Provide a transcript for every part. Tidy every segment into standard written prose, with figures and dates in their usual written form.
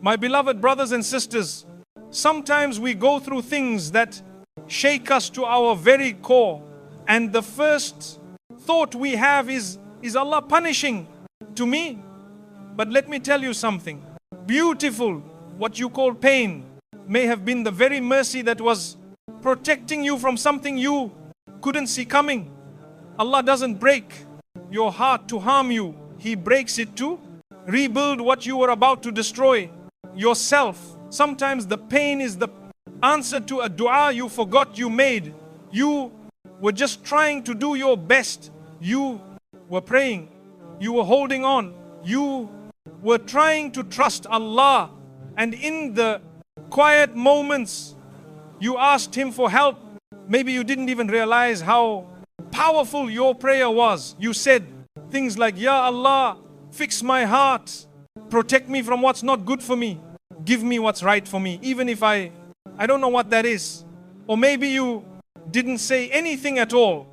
My beloved brothers and sisters, sometimes we go through things that shake us to our very core. And the first thought we have is Allah punishing to me? But let me tell you something. Beautiful, what you call pain, may have been the very mercy that was protecting you from something you couldn't see coming. Allah doesn't break your heart to harm you. He breaks it to rebuild what you were about to destroy yourself. Sometimes the pain is the answer to a dua you forgot you made. You were just trying to do your best. You were praying. You were holding on. You were trying to trust Allah. And in the quiet moments, you asked Him for help. Maybe you didn't even realize how powerful your prayer was. You said things like, Ya Allah, fix my heart. Protect me from what's not good for me. Give me what's right for me. Even if I don't know what that is. Or maybe you didn't say anything at all.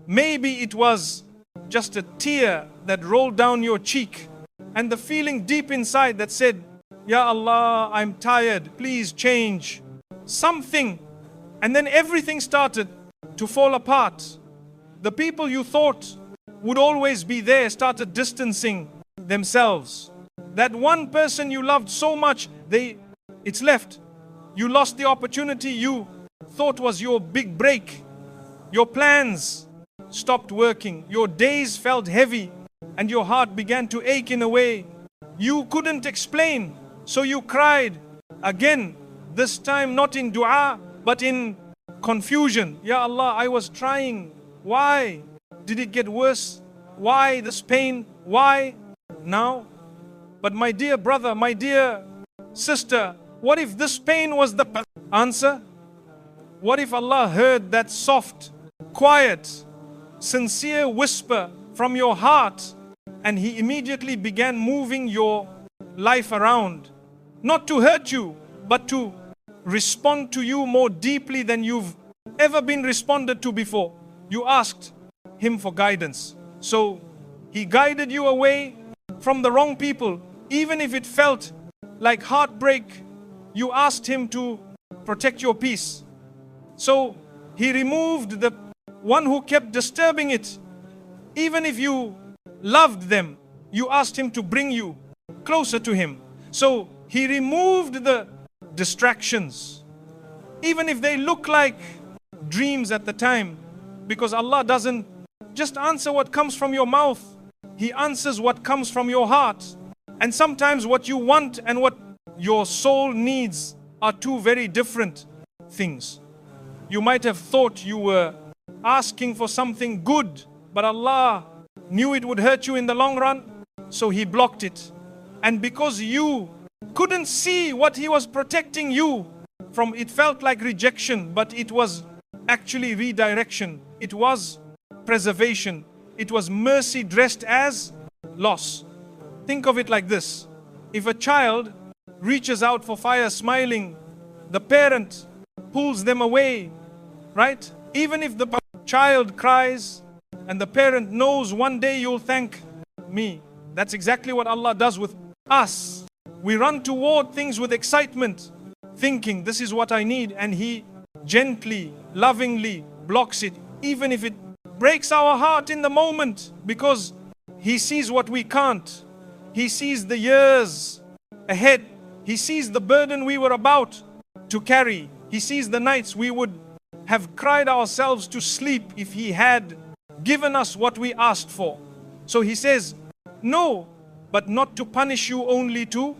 Maybe it was just a tear that rolled down your cheek. And the feeling deep inside that said, Ya Allah, I'm tired. Please change. Something. And then everything started to fall apart. The people you thought would always be there started distancing themselves. That one person you loved so much, it's left. You lost the opportunity you thought was your big break. Your plans stopped working. Your days felt heavy and your heart began to ache in a way you couldn't explain. So you cried again, this time not in dua, but in confusion. Ya Allah, I was trying. Why did it get worse? Why this pain? Why now? But my dear brother, my dear sister, what if this pain was the answer? What if Allah heard that soft, quiet, sincere whisper from your heart and He immediately began moving your life around? Not to hurt you, but to respond to you more deeply than you've ever been responded to before. You asked Him for guidance. So He guided you away from the wrong people. Even if it felt like heartbreak, you asked Him to protect your peace. So He removed the one who kept disturbing it. Even if you loved them, you asked Him to bring you closer to Him. So He removed the distractions, even if they look like dreams at the time, because Allah doesn't just answer what comes from your mouth. He answers what comes from your heart. And sometimes what you want and what your soul needs are two very different things. You might have thought you were asking for something good, but Allah knew it would hurt you in the long run, so He blocked it. And because you couldn't see what He was protecting you from, it felt like rejection, but it was actually redirection. It was preservation. It was mercy dressed as loss. Think of it like this. If a child reaches out for fire smiling, the parent pulls them away, right? Even if the child cries and the parent knows one day you'll thank me. That's exactly what Allah does with us. We run toward things with excitement, thinking this is what I need, and He gently, lovingly blocks it, even if it breaks our heart in the moment, because He sees what we can't. He sees the years ahead. He sees the burden we were about to carry. He sees the nights we would have cried ourselves to sleep if He had given us what we asked for. So He says, no, but not to punish you, only to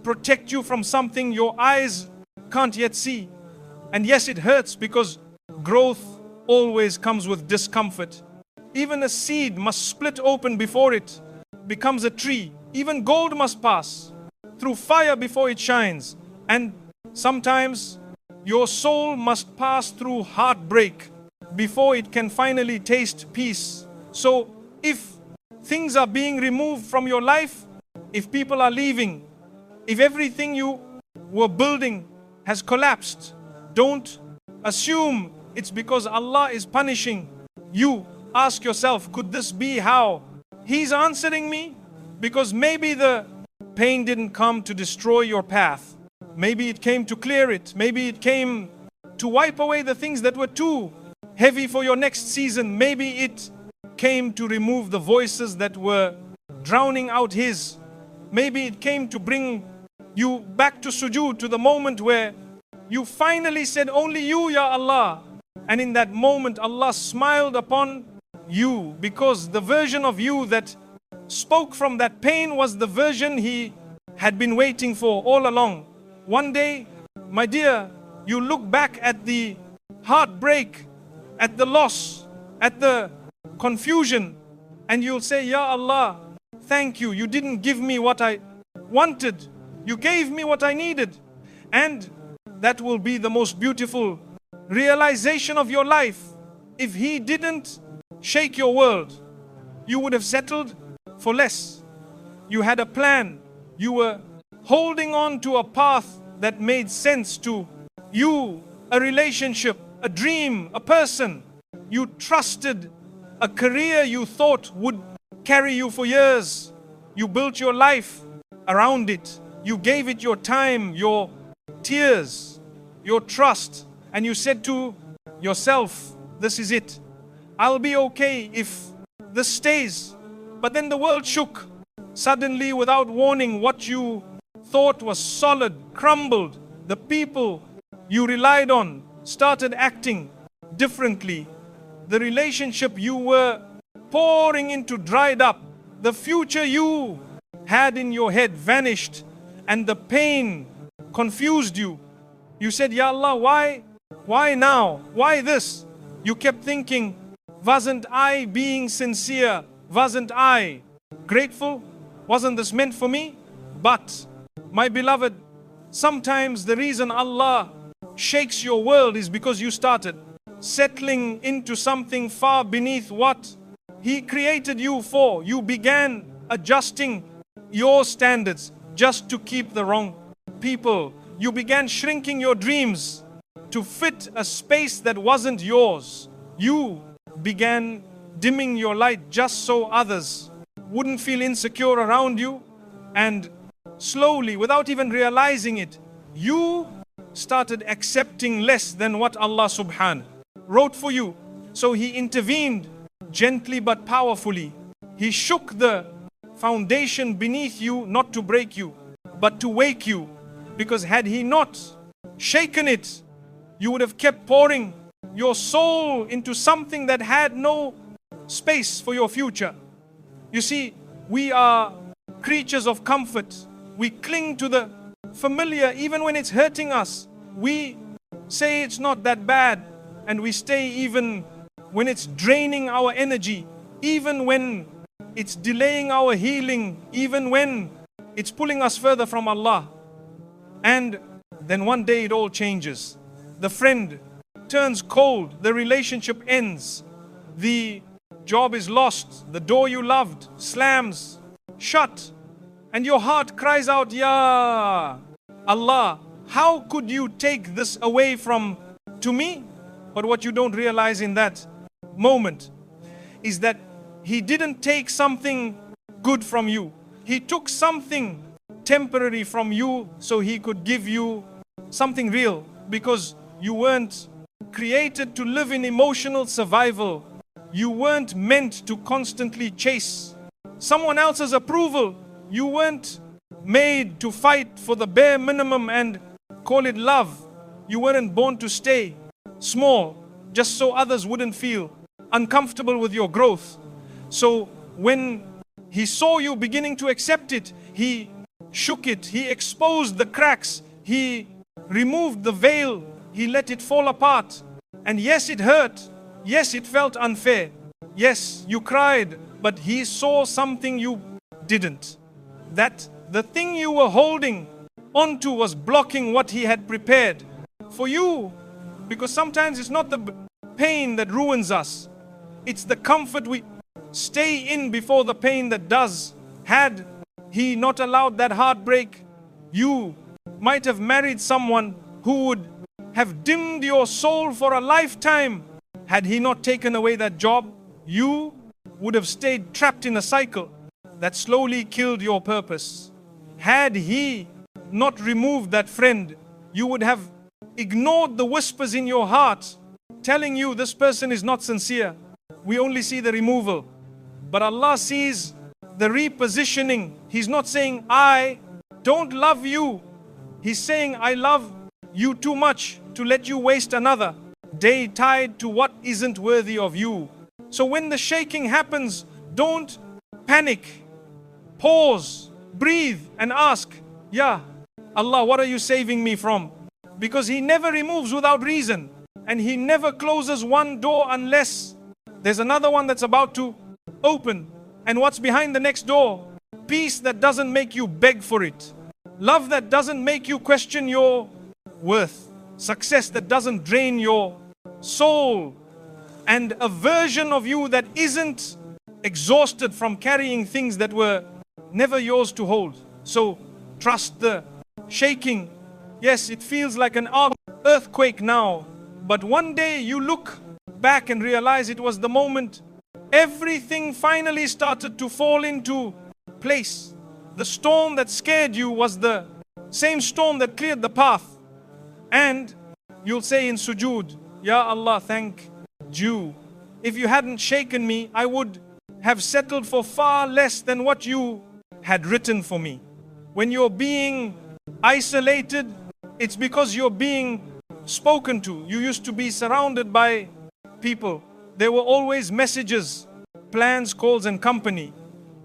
protect you from something your eyes can't yet see. And yes, it hurts because growth always comes with discomfort. Even a seed must split open before it becomes a tree. Even gold must pass through fire before it shines. And sometimes your soul must pass through heartbreak before it can finally taste peace. So if things are being removed from your life, if people are leaving, if everything you were building has collapsed, don't assume it's because Allah is punishing you. Ask yourself, could this be how He's answering me? Because maybe the pain didn't come to destroy your path. Maybe it came to clear it. Maybe it came to wipe away the things that were too heavy for your next season. Maybe it came to remove the voices that were drowning out his. Maybe it came to bring you back to sujood, to the moment where you finally said, only you, Ya Allah. And in that moment, Allah smiled upon you, because the version of you that spoke from that pain was the version He had been waiting for all along. One day, my dear, you look back at the heartbreak, at the loss, at the confusion, and you'll say, Ya Allah, thank you. You didn't give me what I wanted. You gave me what I needed. And that will be the most beautiful realization of your life. If He didn't shake your world, you would have settled for less. You had a plan. You were holding on to a path that made sense to you, a relationship, a dream, a person. You trusted a career you thought would carry you for years. You built your life around it. You gave it your time, your tears, your trust, and you said to yourself, this is it. I'll be okay if this stays. But then the world shook. Suddenly, without warning, what you thought was solid crumbled. The people you relied on started acting differently. The relationship you were pouring into dried up. The future you had in your head vanished, and the pain confused you. You said, Ya Allah, why? Why now? Why this? You kept thinking, wasn't I being sincere? Wasn't I grateful? Wasn't this meant for me? But, my beloved, sometimes the reason Allah shakes your world is because you started settling into something far beneath what He created you for. You began adjusting your standards just to keep the wrong people. You began shrinking your dreams to fit a space that wasn't yours. You began dimming your light just so others wouldn't feel insecure around you. And slowly, without even realizing it, you started accepting less than what Allah subhanahu wrote for you. So He intervened gently but powerfully. He shook the foundation beneath you, not to break you, but to wake you. Because had He not shaken it, you would have kept pouring your soul into something that had no space for your future. You see, we are creatures of comfort. We cling to the familiar even when it's hurting us. We say it's not that bad, and we stay even when it's draining our energy, even when it's delaying our healing, even when it's pulling us further from Allah. And then one day it all changes. The friend turns cold, the relationship ends, the job is lost, the door you loved slams shut, and your heart cries out, Ya Allah, how could you take this away from to me? But what you don't realize in that moment is that He didn't take something good from you. He took something temporary from you so He could give you something real, because you weren't created to live in emotional survival. You weren't meant to constantly chase someone else's approval. You weren't made to fight for the bare minimum and call it love. You weren't born to stay small just so others wouldn't feel uncomfortable with your growth. So when He saw you beginning to accept it, He shook it. He exposed the cracks. He removed the veil. He let it fall apart. And yes, it hurt. Yes, it felt unfair. Yes, you cried, but He saw something you didn't. That the thing you were holding onto was blocking what He had prepared for you. Because sometimes it's not the pain that ruins us. It's the comfort we stay in before the pain that does. Had He not allowed that heartbreak, you might have married someone who would have dimmed your soul for a lifetime. Had He not taken away that job, you would have stayed trapped in a cycle that slowly killed your purpose. Had He not removed that friend, you would have ignored the whispers in your heart telling you this person is not sincere. We only see the removal, but Allah sees the repositioning. He's not saying, I don't love you. He's saying, I love you too much to let you waste another day tied to what isn't worthy of you. So when the shaking happens, don't panic. Pause, breathe and ask, Ya Allah, what are you saving me from? Because He never removes without reason, and He never closes one door unless there's another one that's about to open. And what's behind the next door? Peace that doesn't make you beg for it. Love that doesn't make you question your worth. Success that doesn't drain your soul. And a version of you that isn't exhausted from carrying things that were never yours to hold. So trust the shaking. Yes, it feels like an earthquake now, but one day you look back and realize it was the moment everything finally started to fall into place. The storm that scared you was the same storm that cleared the path. And you'll say in sujood, Ya Allah, thank you. If you hadn't shaken me, I would have settled for far less than what you had written for me. When you're being isolated, it's because you're being spoken to. You used to be surrounded by people. There were always messages, plans, calls and company.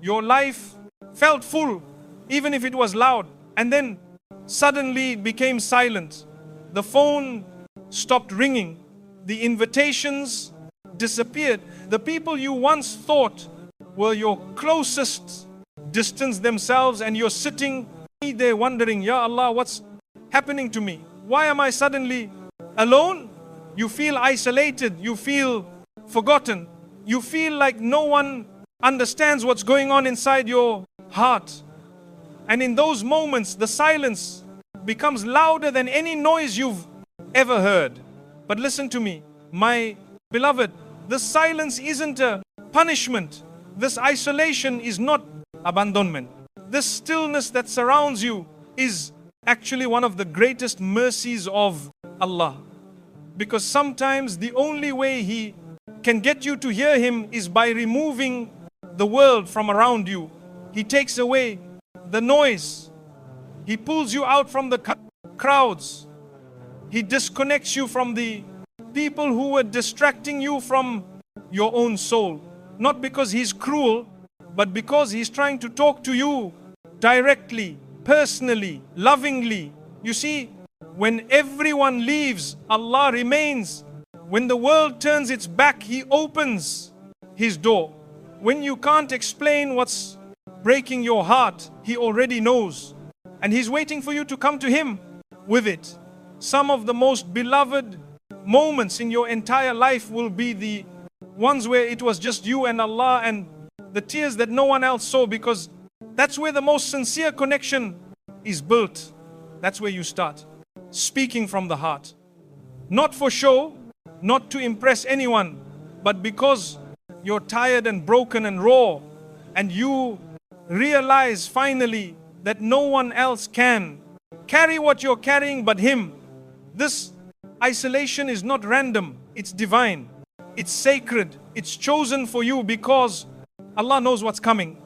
Your life felt full, even if it was loud. And then suddenly it became silent. The phone stopped ringing. The invitations disappeared. The people you once thought were your closest distanced themselves, and you're sitting there wondering, Ya Allah, what's happening to me? Why am I suddenly alone? You feel isolated. You feel forgotten. You feel like no one understands what's going on inside your heart. And in those moments, the silence becomes louder than any noise you've ever heard. But listen to me, my beloved, this silence isn't a punishment. This isolation is not abandonment. This stillness that surrounds you is actually one of the greatest mercies of Allah. Because sometimes the only way He can get you to hear Him is by removing the world from around you. He takes away the noise. He pulls you out from the crowds. He disconnects you from the people who were distracting you from your own soul. Not because He's cruel, but because He's trying to talk to you directly, personally, lovingly. You see, when everyone leaves, Allah remains. When the world turns its back, He opens His door. When you can't explain what's breaking your heart, He already knows. And He's waiting for you to come to Him with it. Some of the most beloved moments in your entire life will be the ones where it was just you and Allah, and the tears that no one else saw, because that's where the most sincere connection is built. That's where you start. Speaking from the heart. Not for show, not to impress anyone, but because you're tired and broken and raw, and you realize finally that no one else can carry what you're carrying but Him. This isolation is not random, it's divine, it's sacred, it's chosen for you because Allah knows what's coming.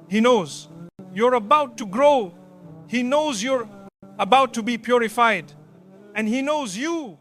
He knows you're about to grow. He knows you're about to be purified. And He knows you